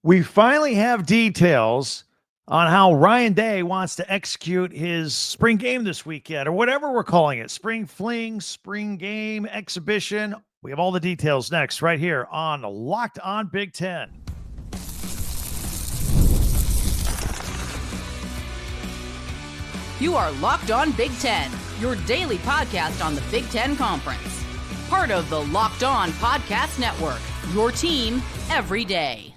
We finally have details on how Ryan Day wants to execute his spring game this weekend, or whatever we're calling it, spring fling, spring game, exhibition. We have all the details next, right here on Locked On Big Ten. You are Locked On Big Ten, your daily podcast on the Big Ten Conference. Part of the Locked On Podcast Network, your team every day.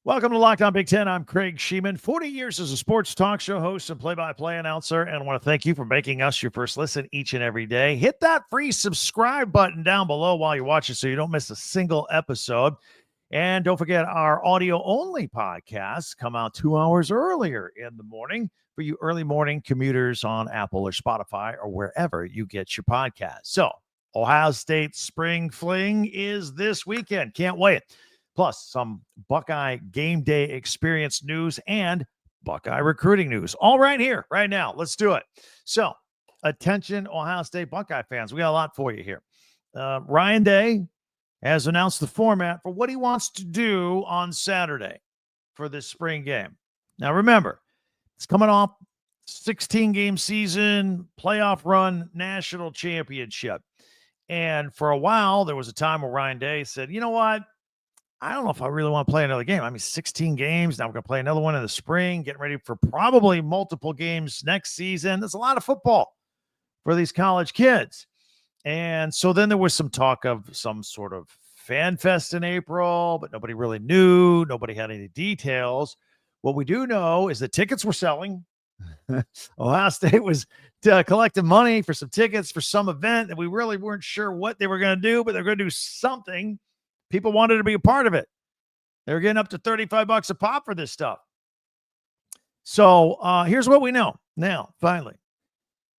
Welcome to Locked On Big Ten. I'm Craig Sheeman, 40 years as a sports talk show host and play-by-play announcer, and I want to thank you for making us your first listen each and every day. Hit that free subscribe button down below while you're watching so you don't miss a single episode. And don't forget, our audio-only podcasts come out 2 hours earlier in the morning for you early morning commuters on Apple or Spotify or wherever you get your podcasts. So, Ohio State Spring Fling is this weekend. Can't wait. Plus, some Buckeye game day experience news and Buckeye recruiting news. All right here, right now. Let's do it. So, attention, Ohio State Buckeye fans. We got a lot for you here. Ryan Day has announced the format for what he wants to do on Saturday for this spring game. Now, remember, it's coming off 16-game season, playoff run, national championship. And for a while, there was a time where Ryan Day said, you know what? I don't know if I really want to play another game. I mean, 16 games. Now we're going to play another one in the spring, getting ready for probably multiple games next season. There's a lot of football for these college kids. And so then there was some talk of some sort of fan fest in April, but nobody really knew. Nobody had any details. What we do know is that tickets were selling. Ohio State was collecting money for some tickets for some event that we really weren't sure what they were going to do, but they're going to do something. People wanted to be a part of it. They were getting up to $35 a pop for this stuff. So here's what we know now, finally.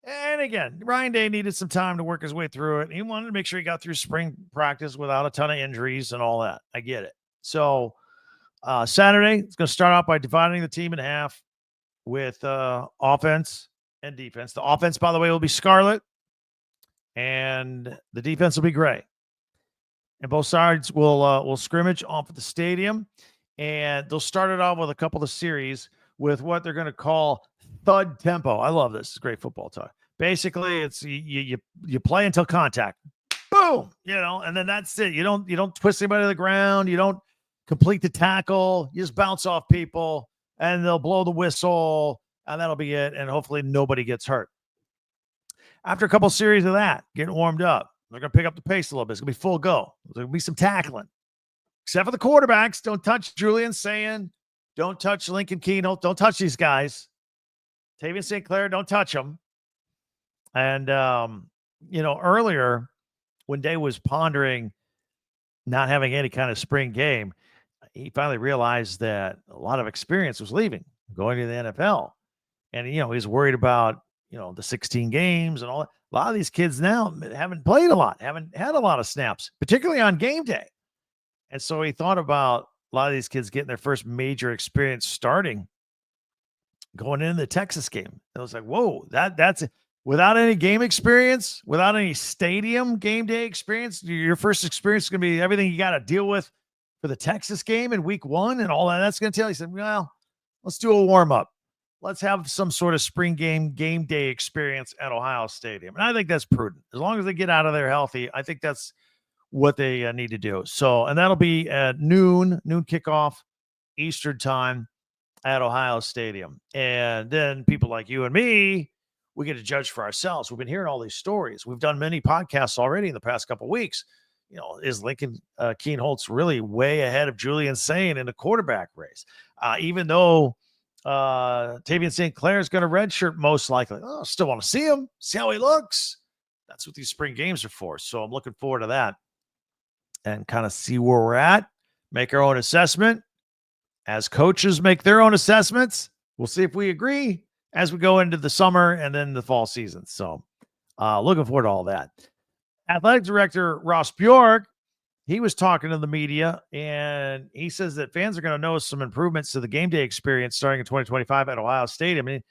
And again, Ryan Day needed some time to work his way through it. He wanted to make sure he got through spring practice without a ton of injuries and all that. I get it. So Saturday, it's going to start out by dividing the team in half with offense and defense. The offense, by the way, will be scarlet, and the defense will be gray. And both sides will scrimmage off at the stadium, and they'll start it off with a couple of series with what they're going to call thud tempo. I love this. It's great football talk. Basically, it's you play until contact, boom, and then that's it. You don't twist anybody to the ground. You don't complete the tackle. You just bounce off people, and they'll blow the whistle, and that'll be it. And hopefully nobody gets hurt. After a couple of series of that, getting warmed up, they're going to pick up the pace a little bit. It's going to be full go. There's going to be some tackling. Except for the quarterbacks. Don't touch Julian Sayin. Don't touch Lincoln Keenel. Don't touch these guys. Tavian St. Clair, don't touch them. And, earlier when Day was pondering not having any kind of spring game, he finally realized that a lot of experience was leaving, going to the NFL. And, he's worried about, the 16 games and all that. A lot of these kids now haven't played a lot, haven't had a lot of snaps, particularly on game day. And so he thought about a lot of these kids getting their first major experience starting going into the Texas game. I was like, whoa, that's without any game experience, without any stadium game day experience. Your first experience is going to be everything you got to deal with for the Texas game in week 1 and all that. That's going to tell you. He said, well, let's do a warm up. Let's have some sort of spring game day experience at Ohio Stadium. And I think that's prudent. As long as they get out of there healthy, I think that's what they need to do. So, and that'll be at noon kickoff Eastern time at Ohio Stadium. And then people like you and me, we get to judge for ourselves. We've been hearing all these stories. We've done many podcasts already in the past couple of weeks. Is Lincoln Keenholz really way ahead of Julian Sayin in the quarterback race? Even though Tavian St. Clair is going to redshirt most likely. Oh, still want to see him, see how he looks. That's what these spring games are for. So I'm looking forward to that and kind of see where we're at, make our own assessment. As coaches make their own assessments, we'll see if we agree as we go into the summer and then the fall season. So looking forward to all that. Athletic director Ross Bjork, he was talking to the media, and he says that fans are going to notice some improvements to the game day experience starting in 2025 at Ohio Stadium. I mean,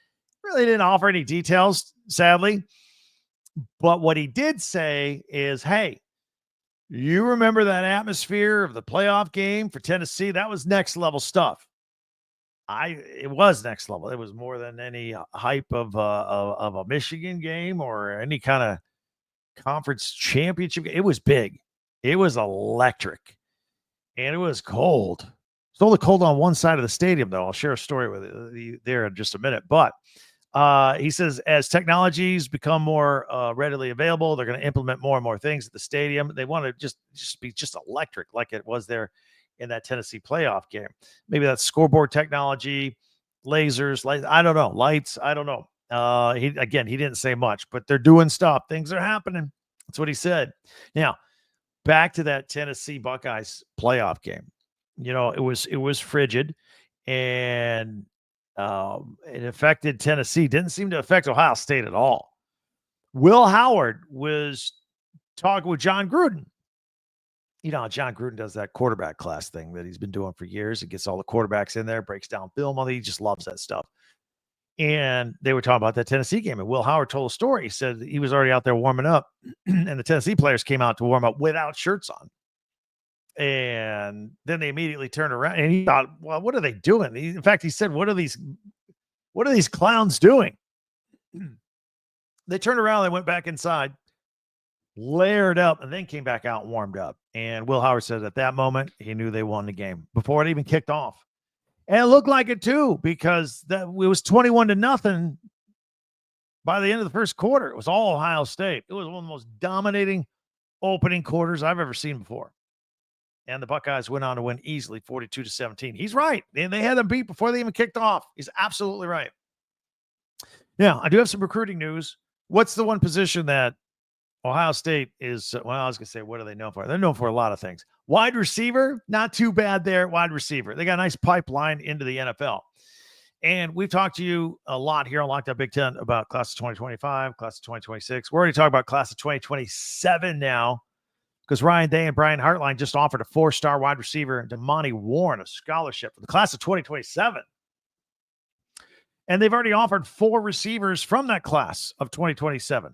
really didn't offer any details, sadly. But what he did say is, hey, You remember that atmosphere of the playoff game for Tennessee? That was next level stuff. It was next level. It was more than any hype of a Michigan game or any kind of conference championship. It was big. It was electric, and it was cold. It's only cold on one side of the stadium, though. I'll share a story with you there in just a minute. But he says as technologies become more readily available, they're going to implement more and more things at the stadium. They want to just be just electric, like it was there in that Tennessee playoff game. Maybe that's scoreboard technology, lasers, lights. I don't know, lights. I don't know. He didn't say much, but they're doing stuff. Things are happening. That's what he said. Now, back to that Tennessee Buckeyes playoff game. It was frigid, and it affected Tennessee. Didn't seem to affect Ohio State at all. Will Howard was talking with John Gruden. John Gruden does that quarterback class thing that he's been doing for years. He gets all the quarterbacks in there, breaks down film. He just loves that stuff. And they were talking about that Tennessee game. And Will Howard told a story. He said he was already out there warming up, and the Tennessee players came out to warm up without shirts on. And then they immediately turned around, and he thought, well, what are they doing? In fact, he said, what are these clowns doing? They turned around, they went back inside, layered up, and then came back out and warmed up. And Will Howard said at that moment, he knew they won the game before it even kicked off. And it looked like it too, because it was 21-0 by the end of the first quarter. It was all Ohio State. It was one of the most dominating opening quarters I've ever seen before. And the Buckeyes went on to win easily 42-17. He's right. And they had them beat before they even kicked off. He's absolutely right. Yeah, I do have some recruiting news. What's the one position that Ohio State is, I was going to say, what are they known for? They're known for a lot of things. Wide receiver, not too bad there. Wide receiver. They got a nice pipeline into the NFL. And we've talked to you a lot here on Locked On Big Ten about class of 2025, class of 2026. We're already talking about class of 2027 now, because Ryan Day and Brian Hartline just offered a 4-star wide receiver, Damani Warren, a scholarship for the class of 2027. And they've already offered 4 receivers from that class of 2027.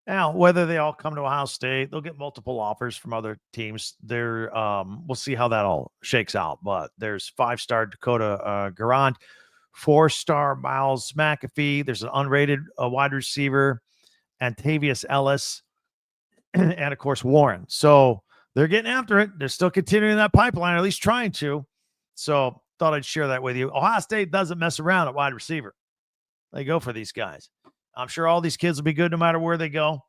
Now, whether they all come to Ohio State, they'll get multiple offers from other teams. We'll see how that all shakes out. But there's 5-star Dakota Garand, 4-star Miles McAfee. There's an unrated wide receiver, Antavius Ellis, and of course Warren. So they're getting after it. They're still continuing that pipeline, or at least trying to. So thought I'd share that with you. Ohio State doesn't mess around at wide receiver. They go for these guys. I'm sure all these kids will be good no matter where they go,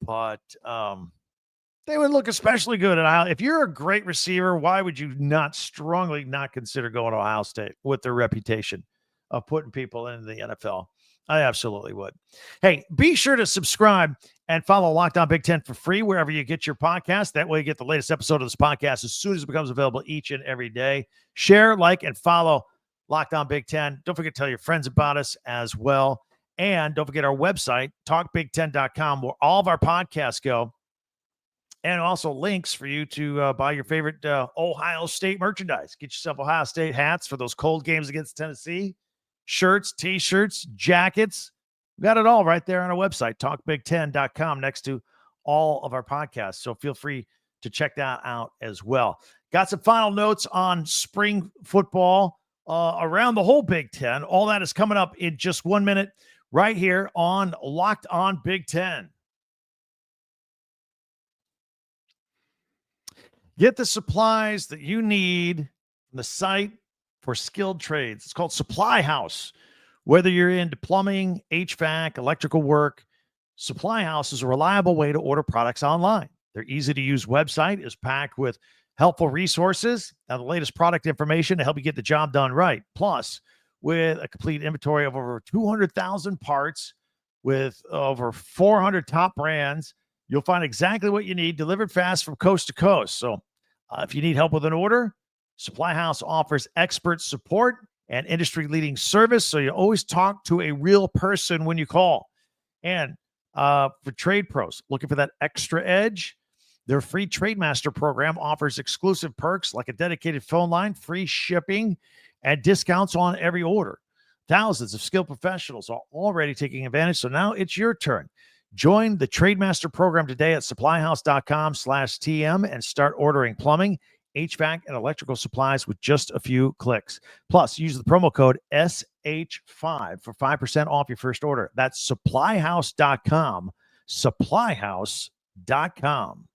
but they would look especially good at Ohio. If you're a great receiver, why would you not strongly not consider going to Ohio State with their reputation of putting people into the NFL? I absolutely would. Hey, be sure to subscribe and follow Locked On Big Ten for free wherever you get your podcast. That way you get the latest episode of this podcast as soon as it becomes available each and every day. Share, like, and follow Locked On Big Ten. Don't forget to tell your friends about us as well. And don't forget our website, talkbig10.com, where all of our podcasts go. And also links for you to buy your favorite Ohio State merchandise. Get yourself Ohio State hats for those cold games against Tennessee. Shirts, T-shirts, jackets. We got it all right there on our website, talkbig10.com, next to all of our podcasts. So feel free to check that out as well. Got some final notes on spring football around the whole Big Ten. All that is coming up in just 1 minute right here on Locked On Big Ten. Get the supplies that you need from the site for skilled trades. It's called Supply House. Whether you're into plumbing, HVAC, electrical work, Supply House is a reliable way to order products online. Their easy-to-use website is packed with helpful resources and the latest product information to help you get the job done right. Plus, with a complete inventory of over 200,000 parts with over 400 top brands, you'll find exactly what you need delivered fast from coast to coast. So if you need help with an order, Supply House offers expert support and industry-leading service, so you always talk to a real person when you call. And for trade pros looking for that extra edge, their free TradeMaster program offers exclusive perks like a dedicated phone line, free shipping, and discounts on every order. Thousands of skilled professionals are already taking advantage, so now it's your turn. Join the Trademaster program today at supplyhouse.com/TM and start ordering plumbing, HVAC, and electrical supplies with just a few clicks. Plus, use the promo code SH5 for 5% off your first order. That's supplyhouse.com. Supplyhouse.com.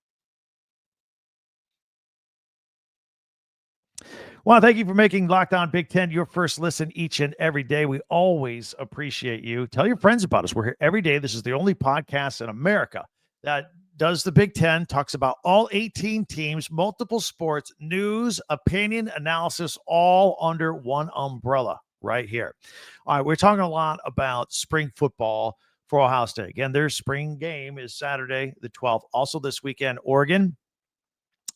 Well, thank you for making Locked On Big Ten your first listen each and every day. We always appreciate you. Tell your friends about us. We're here every day. This is the only podcast in America that does the Big Ten, talks about all 18 teams, multiple sports, news, opinion, analysis, all under one umbrella right here. All right, we're talking a lot about spring football for Ohio State. Again, their spring game is Saturday the 12th. Also this weekend, Oregon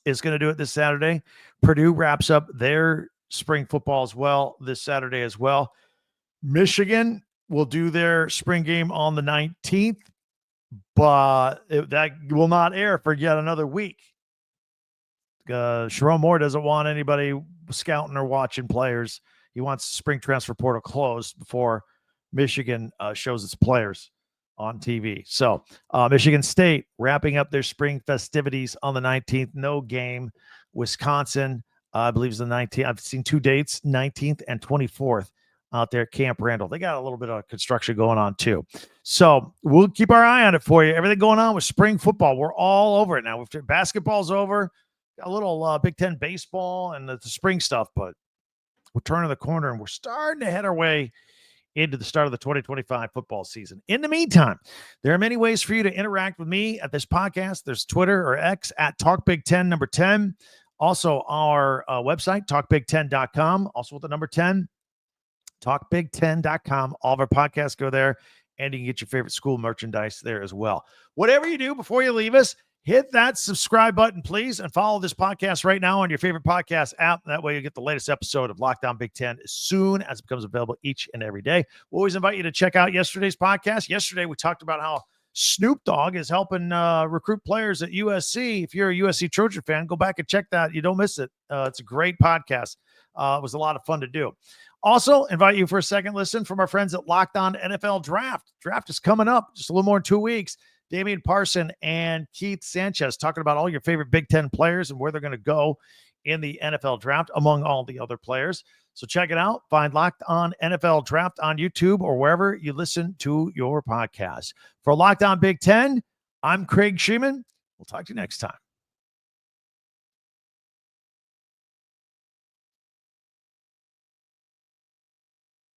is going to do it this Saturday. Purdue wraps up their spring football as well this Saturday as well. Michigan will do their spring game on the 19th, but that will not air for yet another week. Sharon Moore doesn't want anybody scouting or watching players. He wants spring transfer portal closed before Michigan shows its players on TV. So Michigan State wrapping up their spring festivities on the 19th. No game. Wisconsin, I believe is the 19th. I've seen two dates, 19th and 24th out there at Camp Randall. They got a little bit of construction going on too. So we'll keep our eye on it for you. Everything going on with spring football. We're all over it now. Basketball's over. Got a little Big Ten baseball and the spring stuff, but we're turning the corner and we're starting to head our way into the start of the 2025 football season. In the meantime, there are many ways for you to interact with me at this podcast. There's Twitter or X at TalkBig10 number 10. Also our website, talkbig10.com, also with the number 10, talkbig10.com. All of our podcasts go there, and you can get your favorite school merchandise there as well. Whatever you do before you leave us, hit that subscribe button, please, and follow this podcast right now on your favorite podcast app. That way you get the latest episode of Locked On Big Ten as soon as it becomes available each and every day. We always invite you to check out yesterday's podcast. Yesterday, we talked about how Snoop Dogg is helping recruit players at USC. If you're a USC Trojan fan, go back and check that. You don't miss it. It's a great podcast. It was a lot of fun to do. Also, invite you for a second listen from our friends at Locked On NFL Draft. Draft is coming up just a little more than 2 weeks. Damian Parson and Keith Sanchez talking about all your favorite Big Ten players and where they're going to go in the NFL Draft among all the other players. So check it out. Find Locked On NFL Draft on YouTube or wherever you listen to your podcast. For Locked On Big Ten, I'm Craig Sheeman. We'll talk to you next time.